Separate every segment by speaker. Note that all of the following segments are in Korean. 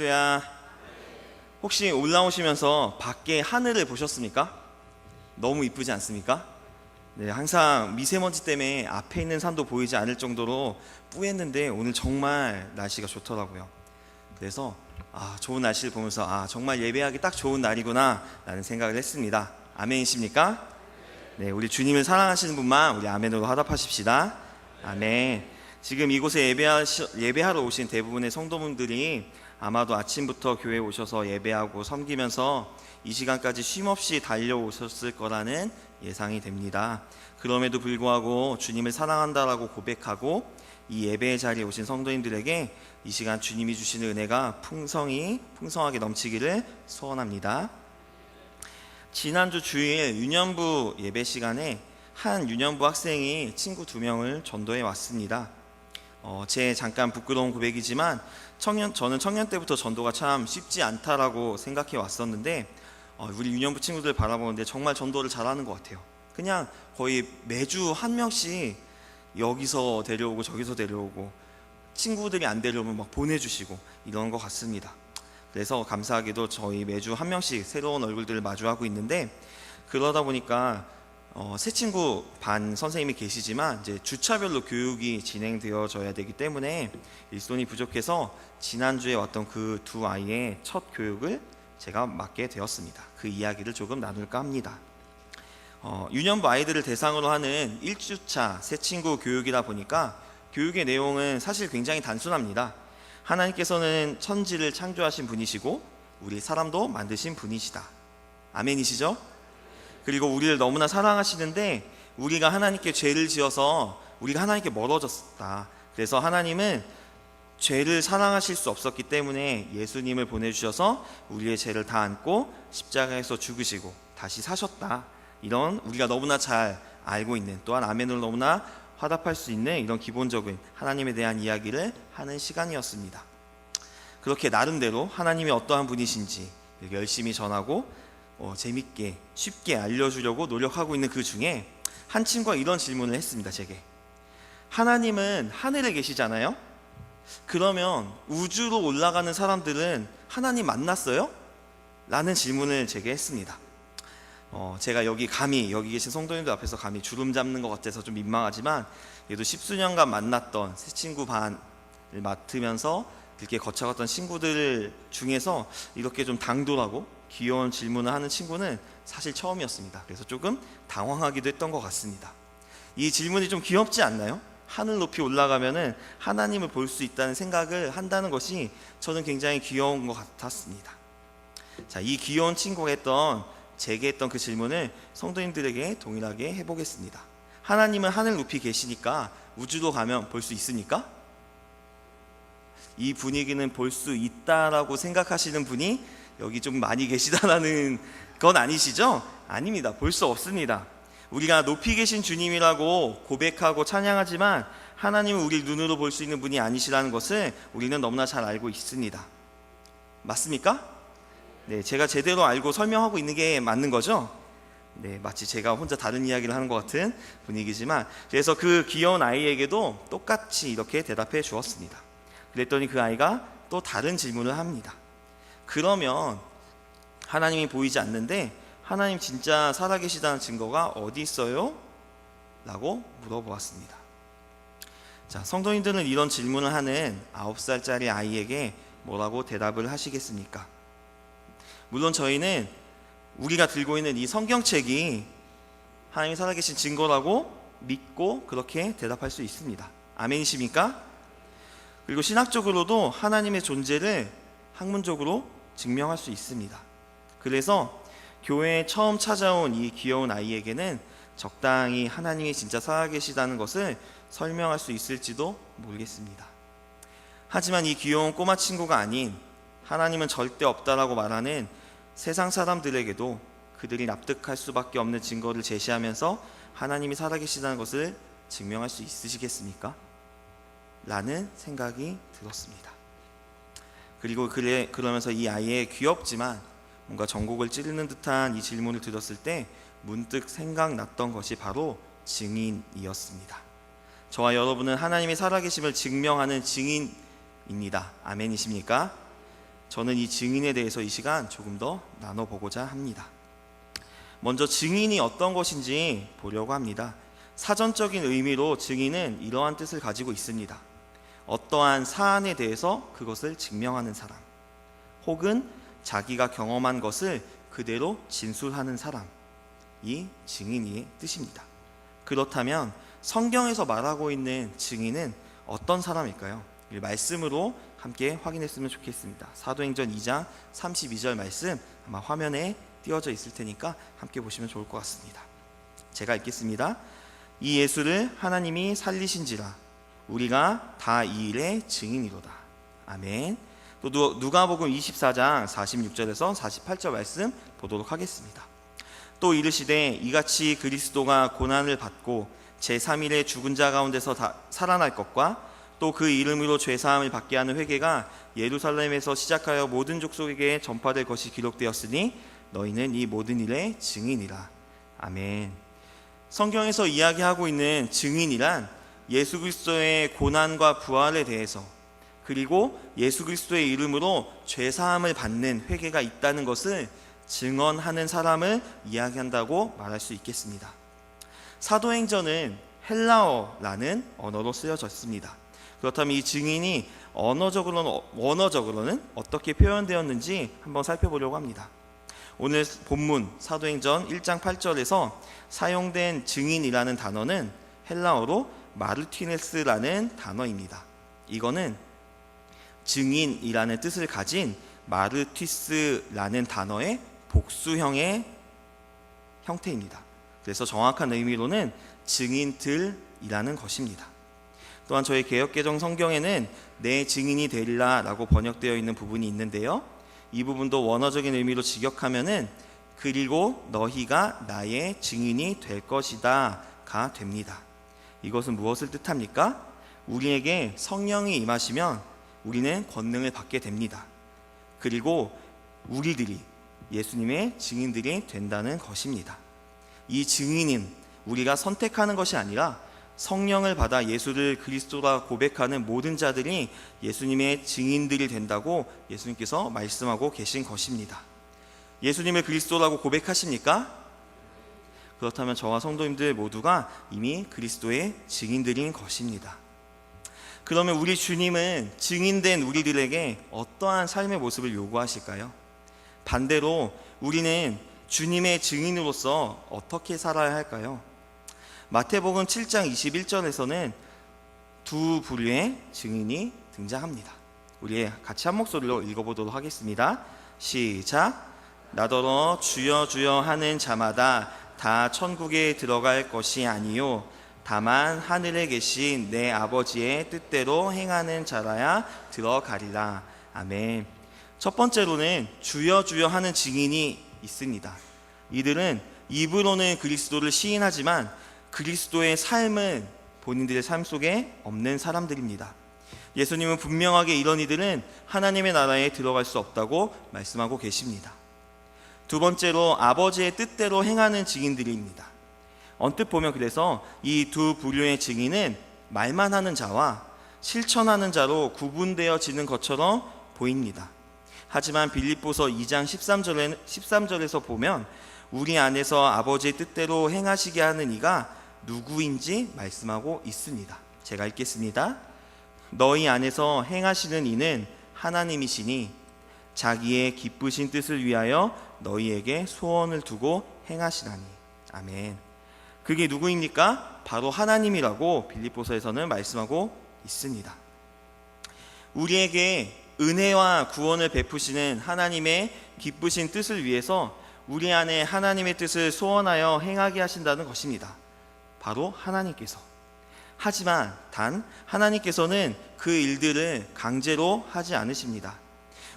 Speaker 1: 할렐루야. 혹시 올라오시면서 밖에 하늘을 보셨습니까? 너무 이쁘지 않습니까? 네, 항상 미세먼지 때문에 앞에 있는 산도 보이지 않을 정도로 뿌였는데 오늘 정말 날씨가 좋더라고요. 그래서 좋은 날씨를 보면서 정말 예배하기 딱 좋은 날이구나 라는 생각을 했습니다. 아멘이십니까? 네, 우리 주님을 사랑하시는 분만 우리 아멘으로 화답하십시다. 아멘. 지금 이곳에 예배하러 오신 대부분의 성도분들이 아마도 아침부터 교회에 오셔서 예배하고 섬기면서 이 시간까지 쉼없이 달려오셨을 거라는 예상이 됩니다. 그럼에도 불구하고 주님을 사랑한다라고 고백하고 이 예배의 자리에 오신 성도님들에게 이 시간 주님이 주시는 은혜가 풍성하게 넘치기를 소원합니다. 지난주 주일 유년부 예배 시간에 한 유년부 학생이 친구 2명을 전도해 왔습니다. 제 잠깐 부끄러운 고백이지만 저는 청년 때부터 전도가 참 쉽지 않다라고 생각해 왔었는데 우리 유년부 친구들 바라보는데 정말 전도를 잘하는 것 같아요. 그냥 거의 매주 한 명씩 여기서 데려오고 저기서 데려오고 친구들이 안 데려오면 막 보내주시고 이런 것 같습니다. 그래서 감사하게도 저희 매주 한 명씩 새로운 얼굴들을 마주하고 있는데 그러다 보니까 새 친구 반 선생님이 계시지만 이제 주차별로 교육이 진행되어져야 되기 때문에 일손이 부족해서 지난주에 왔던 그 2 아이의 첫 교육을 제가 맡게 되었습니다. 그 이야기를 조금 나눌까 합니다. 유년부 아이들을 대상으로 하는 1주차 새 친구 교육이다 보니까 교육의 내용은 사실 굉장히 단순합니다. 하나님께서는 천지를 창조하신 분이시고 우리 사람도 만드신 분이시다. 아멘이시죠? 그리고 우리를 너무나 사랑하시는데 우리가 하나님께 죄를 지어서 우리가 하나님께 멀어졌다. 그래서 하나님은 죄를 사랑하실 수 없었기 때문에 예수님을 보내주셔서 우리의 죄를 다 안고 십자가에서 죽으시고 다시 사셨다. 이런 우리가 너무나 잘 알고 있는, 또한 아멘으로 너무나 화답할 수 있는 이런 기본적인 하나님에 대한 이야기를 하는 시간이었습니다. 그렇게 나름대로 하나님이 어떠한 분이신지 열심히 전하고 재밌게 쉽게 알려주려고 노력하고 있는 그 중에 한 친구가 이런 질문을 했습니다. 제게 하나님은 하늘에 계시잖아요. 그러면 우주로 올라가는 사람들은 하나님 만났어요? 라는 질문을 제게 했습니다. 제가 여기 계신 성도님들 앞에서 감히 주름 잡는 것 같아서 좀 민망하지만 그래도 10수년간 만났던 새 친구 반을 맡으면서 이렇게 거쳐갔던 친구들 중에서 이렇게 좀 당돌하고 귀여운 질문을 하는 친구는 사실 처음이었습니다. 그래서 조금 당황하기도 했던 것 같습니다. 이 질문이 좀 귀엽지 않나요? 하늘 높이 올라가면은 하나님을 볼 수 있다는 생각을 한다는 것이 저는 굉장히 귀여운 것 같았습니다. 자, 이 귀여운 친구가 제게 했던 그 질문을 성도님들에게 동일하게 해보겠습니다. 하나님은 하늘 높이 계시니까 우주로 가면 볼 수 있습니까? 이 분위기는 볼 수 있다라고 생각하시는 분이 여기 좀 많이 계시다라는 건 아니시죠? 아닙니다. 볼 수 없습니다. 우리가 높이 계신 주님이라고 고백하고 찬양하지만 하나님은 우리 눈으로 볼 수 있는 분이 아니시라는 것을 우리는 너무나 잘 알고 있습니다. 맞습니까? 네, 제가 제대로 알고 설명하고 있는 게 맞는 거죠? 네, 마치 제가 혼자 다른 이야기를 하는 것 같은 분위기지만 그래서 그 귀여운 아이에게도 똑같이 이렇게 대답해 주었습니다. 그랬더니 그 아이가 또 다른 질문을 합니다. 그러면 하나님이 보이지 않는데 하나님 진짜 살아계시다는 증거가 어디 있어요? 라고 물어보았습니다. 자, 성도님들은 이런 질문을 하는 9살짜리 아이에게 뭐라고 대답을 하시겠습니까? 물론 저희는 우리가 들고 있는 이 성경책이 하나님이 살아계신 증거라고 믿고 그렇게 대답할 수 있습니다. 아멘이십니까? 그리고 신학적으로도 하나님의 존재를 학문적으로 증명할 수 있습니다. 그래서 교회에 처음 찾아온 이 귀여운 아이에게는 적당히 하나님이 진짜 살아계시다는 것을 설명할 수 있을지도 모르겠습니다. 하지만 이 귀여운 꼬마 친구가 아닌 하나님은 절대 없다라고 말하는 세상 사람들에게도 그들이 납득할 수밖에 없는 증거를 제시하면서 하나님이 살아계시다는 것을 증명할 수 있으시겠습니까? 라는 생각이 들었습니다. 그리고 그러면서 이 아이의 귀엽지만 뭔가 전곡을 찌르는 듯한 이 질문을 들었을 때 문득 생각났던 것이 바로 증인이었습니다. 저와 여러분은 하나님의 살아계심을 증명하는 증인입니다. 아멘이십니까? 저는 이 증인에 대해서 이 시간 조금 더 나눠보고자 합니다. 먼저 증인이 어떤 것인지 보려고 합니다. 사전적인 의미로 증인은 이러한 뜻을 가지고 있습니다. 어떠한 사안에 대해서 그것을 증명하는 사람, 혹은 자기가 경험한 것을 그대로 진술하는 사람이 증인의 뜻입니다. 그렇다면 성경에서 말하고 있는 증인은 어떤 사람일까요? 이 말씀으로 함께 확인했으면 좋겠습니다. 사도행전 2장 32절 말씀 아마 화면에 띄워져 있을 테니까 함께 보시면 좋을 것 같습니다. 제가 읽겠습니다. 이 예수를 하나님이 살리신지라 우리가 다 이 일의 증인이로다. 아멘. 또 누가복음 24장 46절에서 48절 말씀 보도록 하겠습니다. 또 이르시되 이같이 그리스도가 고난을 받고 제3일에 죽은 자 가운데서 살아날 것과 또 그 이름으로 죄사함을 받게 하는 회개가 예루살렘에서 시작하여 모든 족속에게 전파될 것이 기록되었으니 너희는 이 모든 일의 증인이라. 아멘. 성경에서 이야기하고 있는 증인이란 예수 그리스도의 고난과 부활에 대해서, 그리고 예수 그리스도의 이름으로 죄사함을 받는 회개가 있다는 것을 증언하는 사람을 이야기한다고 말할 수 있겠습니다. 사도행전은 헬라어라는 언어로 쓰여졌습니다. 그렇다면 이 증인이 원어적으로는 어떻게 표현되었는지 한번 살펴보려고 합니다. 오늘 본문 사도행전 1장 8절에서 사용된 증인이라는 단어는 헬라어로 마르티네스라는 단어입니다. 이거는 증인이라는 뜻을 가진 마르티스라는 단어의 복수형의 형태입니다. 그래서 정확한 의미로는 증인들이라는 것입니다. 또한 저희 개역개정 성경에는 내 증인이 되리라 라고 번역되어 있는 부분이 있는데요, 이 부분도 원어적인 의미로 직역하면은 그리고 너희가 나의 증인이 될 것이다 가 됩니다. 이것은 무엇을 뜻합니까? 우리에게 성령이 임하시면 우리는 권능을 받게 됩니다. 그리고 우리들이 예수님의 증인들이 된다는 것입니다. 이 증인은 우리가 선택하는 것이 아니라 성령을 받아 예수를 그리스도라 고백하는 모든 자들이 예수님의 증인들이 된다고 예수님께서 말씀하고 계신 것입니다. 예수님을 그리스도라고 고백하십니까? 그렇다면 저와 성도님들 모두가 이미 그리스도의 증인들인 것입니다. 그러면 우리 주님은 증인된 우리들에게 어떠한 삶의 모습을 요구하실까요? 반대로 우리는 주님의 증인으로서 어떻게 살아야 할까요? 마태복음 7장 21절에서는 두 부류의 증인이 등장합니다. 우리 같이 한 목소리로 읽어보도록 하겠습니다. 시작. 나더러 주여 주여 하는 자마다 다 천국에 들어갈 것이 아니요 다만 하늘에 계신 내 아버지의 뜻대로 행하는 자라야 들어가리라. 아멘. 첫 번째로는 주여 주여 하는 증인이 있습니다. 이들은 입으로는 그리스도를 시인하지만 그리스도의 삶은 본인들의 삶 속에 없는 사람들입니다. 예수님은 분명하게 이런 이들은 하나님의 나라에 들어갈 수 없다고 말씀하고 계십니다. 두 번째로 아버지의 뜻대로 행하는 증인들입니다. 언뜻 보면 그래서 이 두 부류의 증인은 말만 하는 자와 실천하는 자로 구분되어지는 것처럼 보입니다. 하지만 빌립보서 2장 13절에서 보면 우리 안에서 아버지의 뜻대로 행하시게 하는 이가 누구인지 말씀하고 있습니다. 제가 읽겠습니다. 너희 안에서 행하시는 이는 하나님이시니 자기의 기쁘신 뜻을 위하여 너희에게 소원을 두고 행하시라니. 아멘. 그게 누구입니까? 바로 하나님이라고 빌립보서에서는 말씀하고 있습니다. 우리에게 은혜와 구원을 베푸시는 하나님의 기쁘신 뜻을 위해서 우리 안에 하나님의 뜻을 소원하여 행하게 하신다는 것입니다. 바로 하나님께서. 하지만 단 하나님께서는 그 일들을 강제로 하지 않으십니다.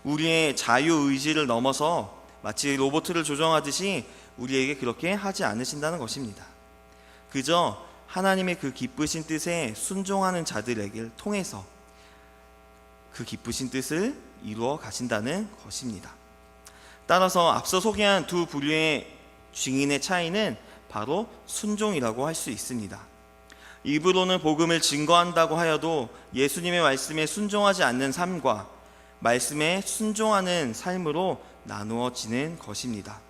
Speaker 1: 우리의 자유의지를 넘어서 마치 로봇을 조정하듯이 우리에게 그렇게 하지 않으신다는 것입니다. 그저 하나님의 그 기쁘신 뜻에 순종하는 자들에게 통해서 그 기쁘신 뜻을 이루어 가신다는 것입니다. 따라서 앞서 소개한 두 부류의 증인의 차이는 바로 순종이라고 할 수 있습니다. 입으로는 복음을 증거한다고 하여도 예수님의 말씀에 순종하지 않는 삶과 말씀에 순종하는 삶으로 나누어지는 것입니다.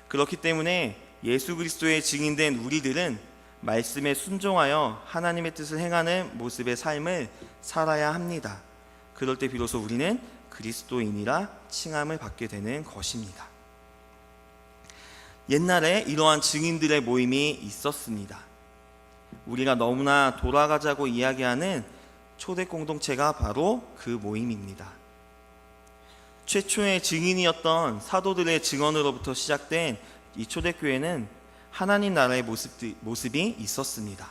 Speaker 1: 그렇기 때문에 예수 그리스도의 증인된 우리들은 말씀에 순종하여 하나님의 뜻을 행하는 모습의 삶을 살아야 합니다. 그럴 때 비로소 우리는 그리스도인이라 칭함을 받게 되는 것입니다. 옛날에 이러한 증인들의 모임이 있었습니다. 우리가 너무나 돌아가자고 이야기하는 초대 공동체가 바로 그 모임입니다. 최초의 증인이었던 사도들의 증언으로부터 시작된 이 초대교회는 하나님 나라의 모습이 있었습니다.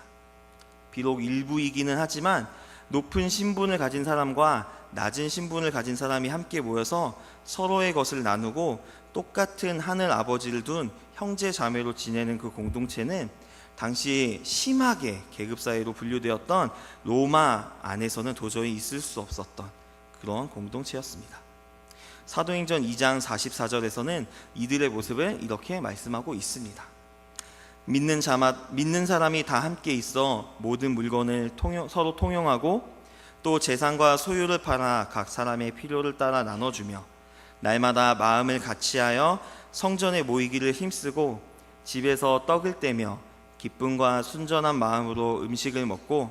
Speaker 1: 비록 일부이기는 하지만 높은 신분을 가진 사람과 낮은 신분을 가진 사람이 함께 모여서 서로의 것을 나누고 똑같은 하늘 아버지를 둔 형제 자매로 지내는 그 공동체는 당시 심하게 계급 사회로 분류되었던 로마 안에서는 도저히 있을 수 없었던 그런 공동체였습니다. 사도행전 2장 44절에서는 이들의 모습을 이렇게 말씀하고 있습니다. 믿는 사람이 다 함께 있어 모든 물건을 서로 통용하고 또 재산과 소유를 팔아 각 사람의 필요를 따라 나눠주며 날마다 마음을 같이하여 성전에 모이기를 힘쓰고 집에서 떡을 떼며 기쁨과 순전한 마음으로 음식을 먹고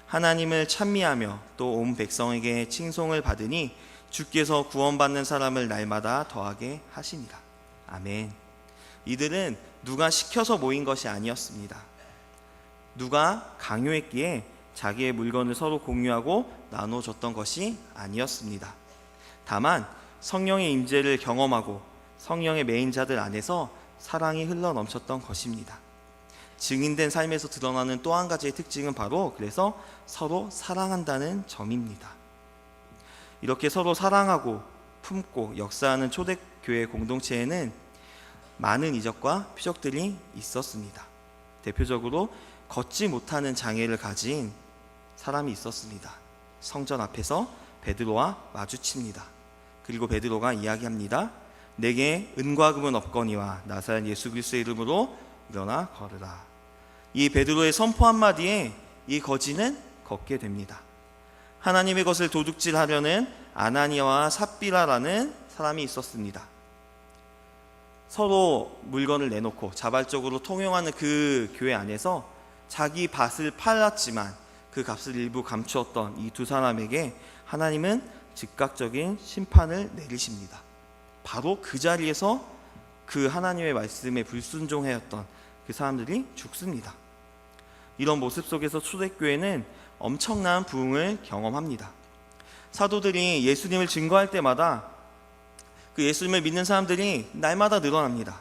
Speaker 1: 하나님을 찬미하며 또 온 백성에게 칭송을 받으니 주께서 구원받는 사람을 날마다 더하게 하시니라. 아멘. 이들은 누가 시켜서 모인 것이 아니었습니다. 누가 강요했기에 자기의 물건을 서로 공유하고 나눠줬던 것이 아니었습니다. 다만 성령의 임재를 경험하고 성령의 매인자들 안에서 사랑이 흘러넘쳤던 것입니다. 증인된 삶에서 드러나는 또 한 가지의 특징은 바로 그래서 서로 사랑한다는 점입니다. 이렇게 서로 사랑하고 품고 역사하는 초대교회 공동체에는 많은 이적과 표적들이 있었습니다. 대표적으로 걷지 못하는 장애를 가진 사람이 있었습니다. 성전 앞에서 베드로와 마주칩니다. 그리고 베드로가 이야기합니다. 내게 은과 금은 없거니와 나사렛 예수 그리스도의 이름으로 일어나 걸으라. 이 베드로의 선포 한마디에 이 거지는 걷게 됩니다. 하나님의 것을 도둑질하려는 아나니아와 삽비라라는 사람이 있었습니다. 서로 물건을 내놓고 자발적으로 통용하는 그 교회 안에서 자기 밭을 팔았지만 그 값을 일부 감추었던 이 두 사람에게 하나님은 즉각적인 심판을 내리십니다. 바로 그 자리에서 그 하나님의 말씀에 불순종하였던 그 사람들이 죽습니다. 이런 모습 속에서 초대교회는 엄청난 부흥을 경험합니다. 사도들이 예수님을 증거할 때마다 그 예수님을 믿는 사람들이 날마다 늘어납니다.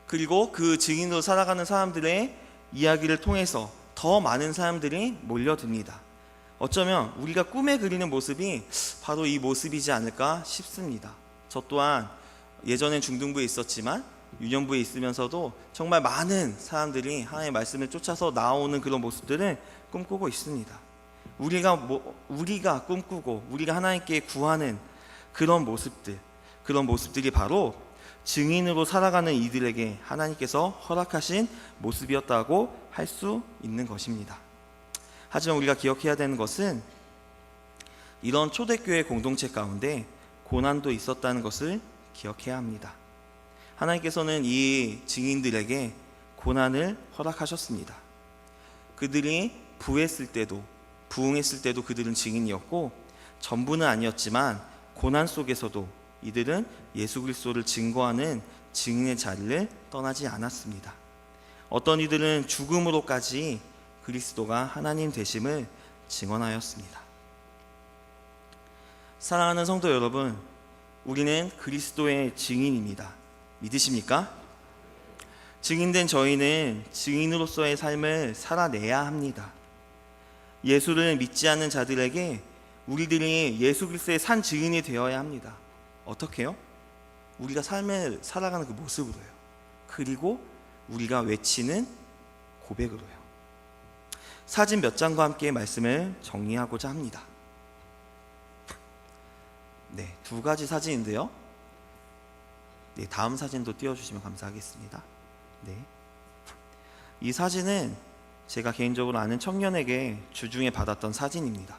Speaker 1: 그리고 그 증인으로 살아가는 사람들의 이야기를 통해서 더 많은 사람들이 몰려듭니다. 어쩌면 우리가 꿈에 그리는 모습이 바로 이 모습이지 않을까 싶습니다. 저 또한 예전엔 중등부에 있었지만 유년부에 있으면서도 정말 많은 사람들이 하나님의 말씀을 쫓아서 나오는 그런 모습들을 꿈꾸고 있습니다. 우리가 꿈꾸고 우리가 하나님께 구하는 그런 모습들이 바로 증인으로 살아가는 이들에게 하나님께서 허락하신 모습이었다고 할 수 있는 것입니다. 하지만 우리가 기억해야 되는 것은 이런 초대교회 공동체 가운데 고난도 있었다는 것을 기억해야 합니다. 하나님께서는 이 증인들에게 고난을 허락하셨습니다. 그들이 부흥했을 때도 그들은 증인이었고 전부는 아니었지만 고난 속에서도 이들은 예수 그리스도를 증거하는 증인의 자리를 떠나지 않았습니다. 어떤 이들은 죽음으로까지 그리스도가 하나님 되심을 증언하였습니다. 사랑하는 성도 여러분, 우리는 그리스도의 증인입니다. 믿으십니까? 증인된 저희는 증인으로서의 삶을 살아내야 합니다. 예수를 믿지 않는 자들에게 우리들이 예수 그리스도의 산 증인이 되어야 합니다. 어떻게요? 우리가 삶을 살아가는 그 모습으로요. 그리고 우리가 외치는 고백으로요. 사진 몇 장과 함께 말씀을 정리하고자 합니다. 네, 두 가지 사진인데요. 네, 다음 사진도 띄워주시면 감사하겠습니다. 네, 이 사진은 제가 개인적으로 아는 청년에게 주중에 받았던 사진입니다.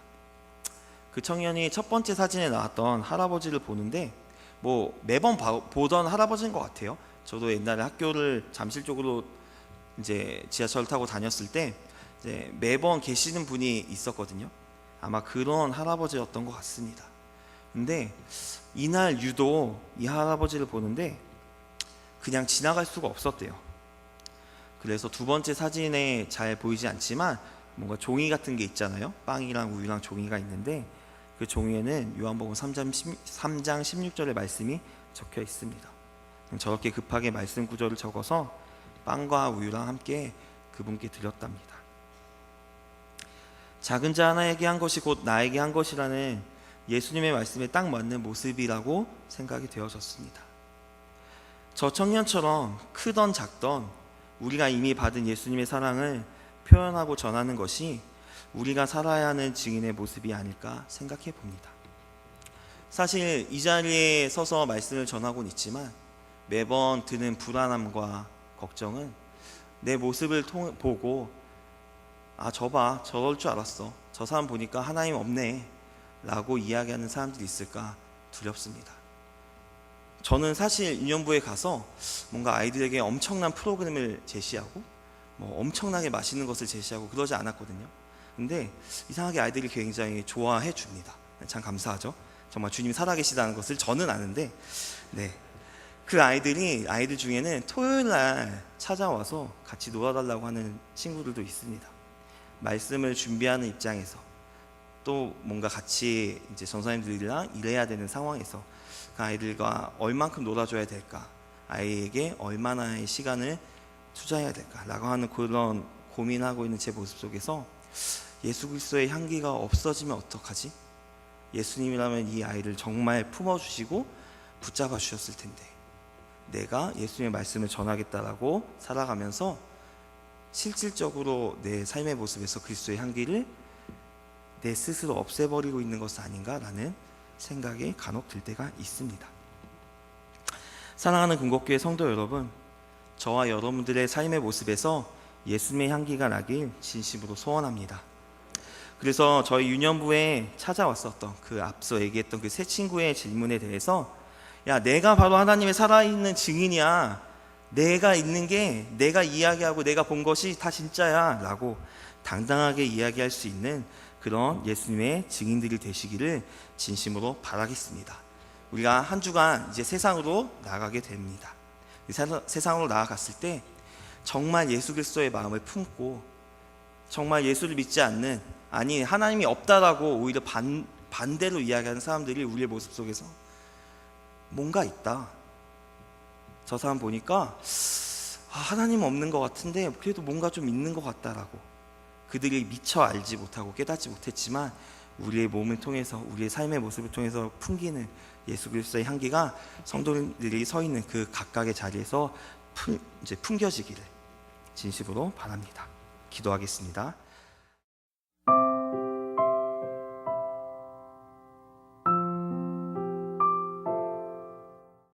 Speaker 1: 그 청년이 첫 번째 사진에 나왔던 할아버지를 보는데 뭐 매번 보던 할아버지인 것 같아요. 저도 옛날에 학교를 잠실 쪽으로 이제 지하철 타고 다녔을 때 이제 매번 계시는 분이 있었거든요. 아마 그런 할아버지였던 것 같습니다. 근데 이날 유독 이 할아버지를 보는데 그냥 지나갈 수가 없었대요. 그래서 두 번째 사진에 잘 보이지 않지만 뭔가 종이 같은 게 있잖아요. 빵이랑 우유랑 종이가 있는데 그 종이에는 요한복음 3장 16절의 말씀이 적혀 있습니다. 저렇게 급하게 말씀 구절을 적어서 빵과 우유랑 함께 그분께 드렸답니다. 작은 자 하나에게 한 것이 곧 나에게 한 것이라는 예수님의 말씀에 딱 맞는 모습이라고 생각이 되어졌습니다. 저 청년처럼 크던 작던 우리가 이미 받은 예수님의 사랑을 표현하고 전하는 것이 우리가 살아야 하는 증인의 모습이 아닐까 생각해 봅니다. 사실 이 자리에 서서 말씀을 전하고는 있지만 매번 드는 불안함과 걱정은 내 모습을 보고 저 봐, 저럴 줄 알았어, 저 사람 보니까 하나님 없네 라고 이야기하는 사람들이 있을까 두렵습니다. 저는 사실 유년부에 가서 뭔가 아이들에게 엄청난 프로그램을 제시하고 뭐 엄청나게 맛있는 것을 제시하고 그러지 않았거든요. 근데 이상하게 아이들이 굉장히 좋아해 줍니다. 참 감사하죠. 정말 주님 살아계시다는 것을 저는 아는데, 그 아이들 중에는 토요일 날 찾아와서 같이 놀아달라고 하는 친구들도 있습니다. 말씀을 준비하는 입장에서 또 뭔가 같이 이제 전사님들이랑 일해야 되는 상황에서 그 아이들과 얼만큼 놀아줘야 될까, 아이에게 얼마나의 시간을 투자해야 될까라고 하는 그런 고민하고 있는 제 모습 속에서 예수 그리스도의 향기가 없어지면 어떡하지? 예수님이라면 이 아이를 정말 품어주시고 붙잡아 주셨을 텐데 내가 예수님의 말씀을 전하겠다라고 살아가면서 실질적으로 내 삶의 모습에서 그리스도의 향기를 내 스스로 없애버리고 있는 것은 아닌가라는 생각이 간혹 들 때가 있습니다. 사랑하는 금곡교회 성도 여러분, 저와 여러분들의 삶의 모습에서 예수님의 향기가 나길 진심으로 소원합니다. 그래서 저희 유년부에 찾아왔었던 그 앞서 얘기했던 그 세 친구의 질문에 대해서 야, 내가 바로 하나님의 살아있는 증인이야, 내가 있는 게, 내가 이야기하고 내가 본 것이 다 진짜야 라고 당당하게 이야기할 수 있는 그런 예수님의 증인들이 되시기를 진심으로 바라겠습니다. 우리가 한 주간 이제 세상으로 나아가게 됩니다. 세상으로 나아갔을 때 정말 예수 그리스도의 마음을 품고 정말 예수를 믿지 않는, 아니 하나님이 없다라고 오히려 반대로 이야기하는 사람들이 우리의 모습 속에서 뭔가 있다, 저 사람 보니까 하나님 없는 것 같은데 그래도 뭔가 좀 있는 것 같다라고, 그들이 미처 알지 못하고 깨닫지 못했지만 우리의 몸을 통해서, 우리의 삶의 모습을 통해서 풍기는 예수 그리스도의 향기가 성도들이 서 있는 그 각각의 자리에서 이제 풍겨지기를 진심으로 바랍니다. 기도하겠습니다.